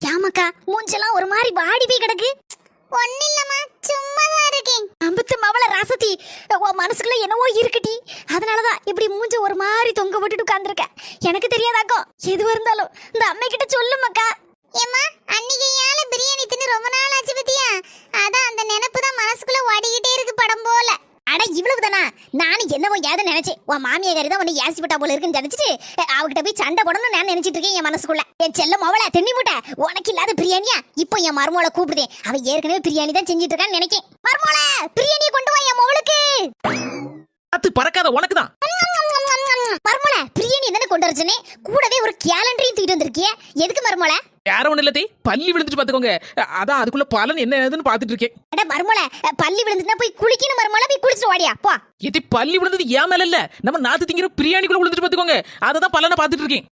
ஏமாக்கா மூஞ்செல்லாம் ஒரு மாதிரி வாடி போய் கிடக்கு. ஒண்ணு இல்லம்மா, சும்மாதான் இருக்கேன். அம்பத்து மவள ராசத்தி, உன் மனசுக்குள்ள என்னவோ இருக்குடி. அதனாலதான் இப்படி மூஞ்ச ஒரு மாதிரி தொங்க விட்டுட்டு உட்கார்ந்துருக்க. எனக்கு தெரியாதாக்கோ. எதுவா இருந்தாலும் இந்த அம்மை கிட்ட சொல்லுமாக்கா. ஏம்மா, அன்னைக்கு ஏழ பிரியாணி தின்னு ரொம்ப நாள் ஆச்சு பத்தியா? அதான் அந்த நினைப்பு தான் மனசுக்குள்ள ஓடிக்கிட்டே இருக்கு படம் போல. அட இவ்வளவுதானா? நானும் என்னவோ ஏத நினைச்சேன். உன் மாமியாரி தான் உன்னை ஏசிப்பட்டா போல இருக்குன்னு நினைச்சிட்டு அவகிட்ட போய் சண்டை போடணும்னு நான் நினைச்சிட்டு இருக்கேன் என் மனசுக்குள்ள. என் செல்ல மவள தென்னி மூட்டை, உனக்கு இல்லாத பிரியாணியா? இப்போ என் மருமோளை கூப்பிடுதேன். அவ ஏற்கனவே பிரியாணி தான் செஞ்சிட்டு இருக்கான்னு நினைக்கேன். மருமோள பிரியாணியை கொண்டு வா என் மவளுக்கு. அது பறக்காத உனக்கு தான். மருமோள பிரியாணி தானே கொண்டு வரச்சனே, கூடவே ஒரு கேலண்டரையும் தூக்கிட்டு வந்திருக்கிய. எதுக்கு மருமோள? யாரும் ஒண்ணு இல்லதே, பள்ளி விழுந்துட்டு பாத்துக்கோங்க. அதான் அதுக்குள்ள பலன் என்ன ஏதுன்னு பாத்துட்டு இருக்கேன். அட மருமோள, பள்ளி விழுந்துட்டா போய் குளிக்கணும் மருமோள. போய் குளிச்சுட்டு வாடியா போ. இது பள்ளி விழுந்தது ஏன் மேல இல்ல, நம்ம நாத்து திங்கிற பிரியாணிக்குள்ள விழுந்துட்டு பாத்துக்கோங்க. அததான் பலனை பாத்துட்டு இருக்கேன்.